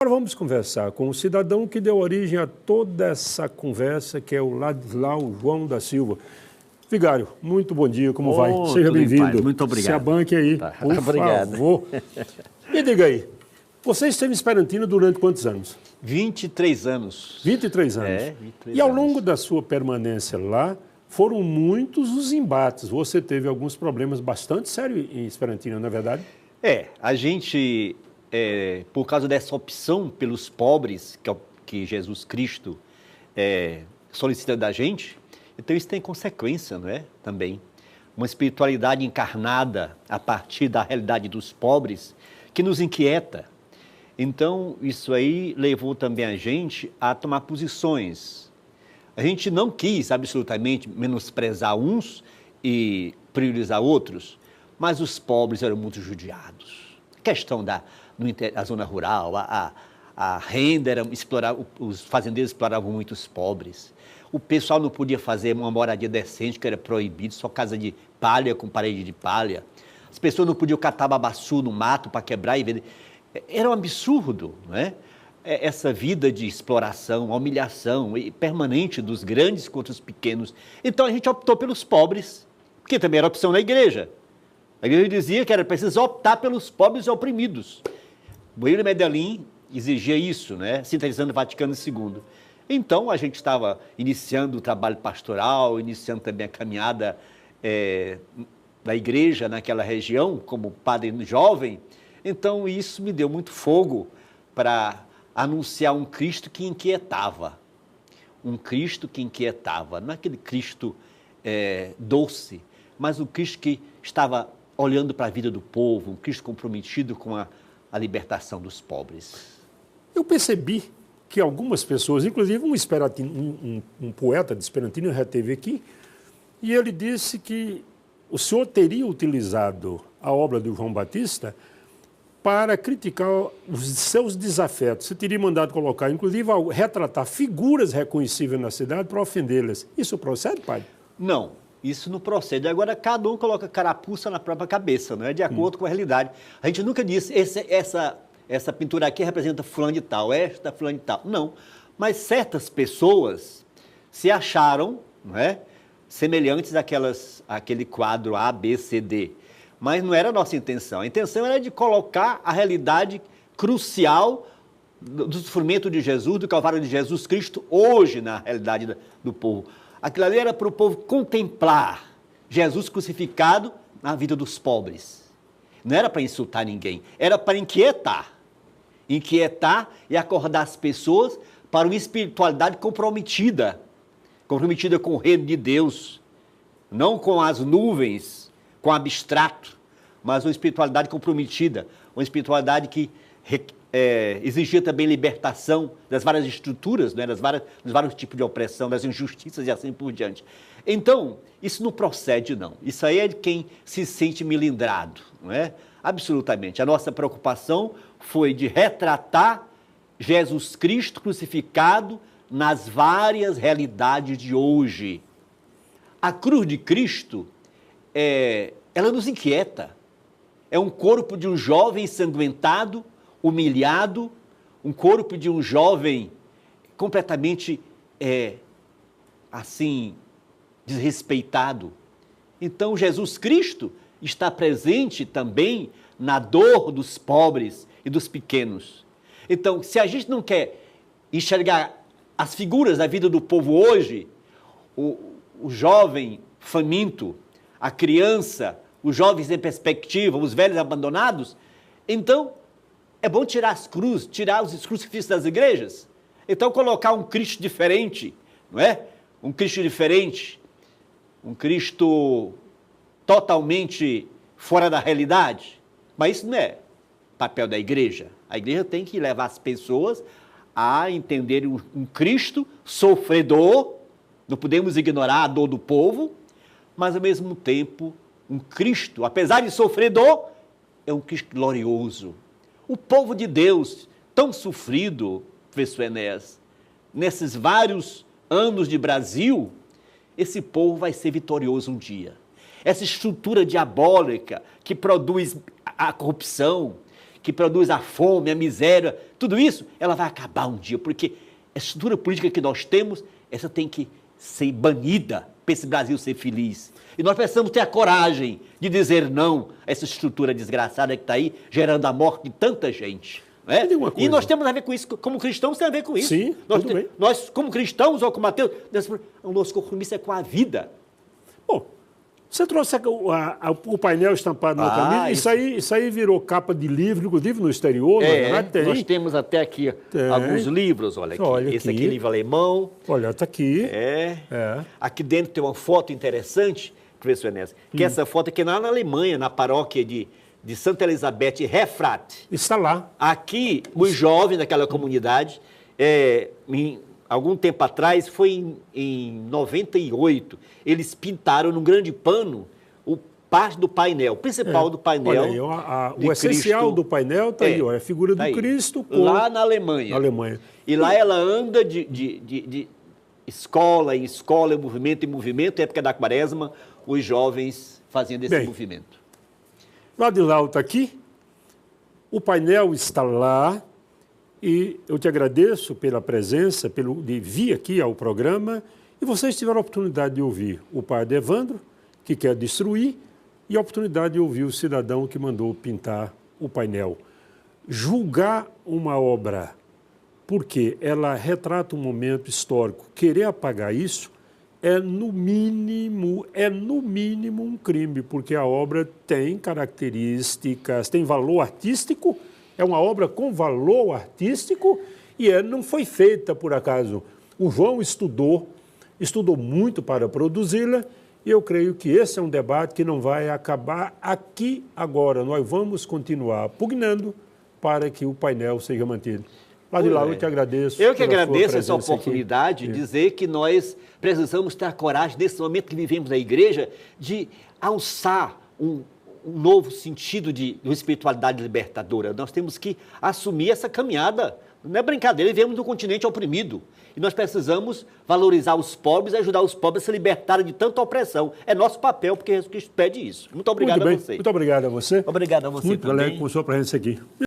Agora vamos conversar com o cidadão que deu origem a toda essa conversa, que é o Ladislau João da Silva. Vigário, muito bom dia, como vai? Seja bem-vindo. Muito obrigado. Se abanque aí, por favor. Me diga aí, você esteve em Esperantina durante quantos anos? 23 anos. 23 anos. 23 e ao anos. longo da sua permanência lá, foram muitos os embates. Você teve alguns problemas bastante sérios em Esperantina, não é verdade? A gente, por causa dessa opção pelos pobres, que Jesus Cristo solicita da gente, então isso tem consequência, não é? Também. Uma espiritualidade encarnada a partir da realidade dos pobres que nos inquieta. Então, isso aí levou também a gente a tomar posições. A gente não quis absolutamente menosprezar uns e priorizar outros, mas os pobres eram muito judiados. A questão da zona rural, a renda, os fazendeiros exploravam muito os pobres. O pessoal não podia fazer uma moradia decente, que era proibido, só casa de palha com parede de palha. As pessoas não podiam catar babaçu no mato para quebrar e vender. Era um absurdo, não é? Essa vida de exploração, a humilhação permanente dos grandes contra os pequenos. Então a gente optou pelos pobres, porque também era opção da igreja. A igreja dizia que era preciso optar pelos pobres e oprimidos. Bueiro de Medellín exigia isso, né? Sintetizando o Vaticano II. Então, a gente estava iniciando o trabalho pastoral, iniciando também a caminhada da igreja naquela região, como padre jovem. Então, isso me deu muito fogo para anunciar um Cristo que inquietava. Um Cristo que inquietava. Não é aquele Cristo doce, mas um Cristo que estava olhando para a vida do povo, um Cristo comprometido com a libertação dos pobres. Eu percebi que algumas pessoas, inclusive um poeta de Esperantina, já esteve aqui, e ele disse que o senhor teria utilizado a obra do João Batista para criticar os seus desafetos. Você teria mandado colocar, inclusive, retratar figuras reconhecíveis na cidade para ofendê-las. Isso procede, padre? Não, isso não procede. Agora, cada um coloca carapuça na própria cabeça, não é? De acordo com a realidade. A gente nunca disse, essa pintura aqui representa fulano de tal, esta fulano de tal. Não, mas certas pessoas se acharam, não é, semelhantes àquele quadro A, B, C, D. Mas não era a nossa intenção. A intenção era de colocar a realidade crucial do sofrimento de Jesus, do Calvário de Jesus Cristo, hoje na realidade do povo. Aquilo ali era para o povo contemplar Jesus crucificado na vida dos pobres. Não era para insultar ninguém, era para inquietar. Inquietar e acordar as pessoas para uma espiritualidade comprometida com o reino de Deus, não com as nuvens, com abstrato, mas uma espiritualidade comprometida, uma espiritualidade que exigia também libertação das várias estruturas, né, dos vários tipos de opressão, das injustiças e assim por diante. Então, isso não procede, não. Isso aí é de quem se sente melindrado, não é? Absolutamente. A nossa preocupação foi de retratar Jesus Cristo crucificado nas várias realidades de hoje. A cruz de Cristo, ela nos inquieta. É um corpo de um jovem ensanguentado, humilhado, um corpo de um jovem completamente, desrespeitado. Então, Jesus Cristo está presente também na dor dos pobres e dos pequenos. Então, se a gente não quer enxergar as figuras da vida do povo hoje, o jovem faminto, a criança, os jovens em perspectiva, os velhos abandonados, então é bom tirar as cruzes, tirar os crucifixos das igrejas. Então colocar um Cristo diferente, não é? Um Cristo diferente, um Cristo totalmente fora da realidade. Mas isso não é papel da igreja. A igreja tem que levar as pessoas a entenderem um Cristo sofredor, não podemos ignorar a dor do povo, mas ao mesmo tempo um Cristo, apesar de sofredor, é um Cristo glorioso. O povo de Deus, tão sofrido, professor Enéas, nesses vários anos de Brasil, esse povo vai ser vitorioso um dia. Essa estrutura diabólica que produz a corrupção, que produz a fome, a miséria, tudo isso, ela vai acabar um dia, porque a estrutura política que nós temos, essa tem que ser banida para esse Brasil ser feliz. E nós precisamos ter a coragem de dizer não a essa estrutura desgraçada que está aí, gerando a morte de tanta gente. Não é? E nós temos a ver com isso, como cristãos tem a ver com isso. Sim, nós como cristãos, ou como ateus, o nosso compromisso é com a vida. Bom, você trouxe o painel estampado na camisa, isso aí virou capa de livro, inclusive no exterior, tem. Nós temos até aqui alguns livros, olha aqui. Esse aqui é livro alemão. Olha, está aqui. Aqui dentro tem uma foto interessante, professor Enéas, que essa foto aqui é lá na Alemanha, na paróquia de Santa Elizabeth Refrat. Está lá. Aqui, os jovens daquela comunidade, algum tempo atrás, foi em 98, eles pintaram num grande pano parte do painel, o principal do painel. Olha aí, o essencial do painel está aí, a figura do Cristo. Lá na Alemanha. E lá ela anda de escola em escola, em movimento, época da quaresma, os jovens fazendo esse movimento. Ladilau está aqui, o painel está lá, e eu te agradeço pela presença, de vir aqui ao programa, e vocês tiveram a oportunidade de ouvir o padre Evandro, que quer destruir, e a oportunidade de ouvir o cidadão que mandou pintar o painel. Julgar uma obra porque ela retrata um momento histórico, querer apagar isso, é no mínimo um crime, porque a obra tem características, tem valor artístico, é uma obra com valor artístico e não foi feita por acaso. O João estudou muito para produzi-la e eu creio que esse é um debate que não vai acabar aqui agora. Nós vamos continuar pugnando para que o painel seja mantido. Ladilau, eu te agradeço. Eu que agradeço essa oportunidade de dizer que nós precisamos ter a coragem, nesse momento que vivemos na igreja, de alçar um novo sentido de espiritualidade libertadora. Nós temos que assumir essa caminhada. Não é brincadeira, vivemos num continente oprimido. E nós precisamos valorizar os pobres e ajudar os pobres a se libertarem de tanta opressão. É nosso papel, porque Jesus Cristo pede isso. Muito obrigado a você. Muito obrigado a você. Obrigado a você muito também. Muito com sua presença aqui.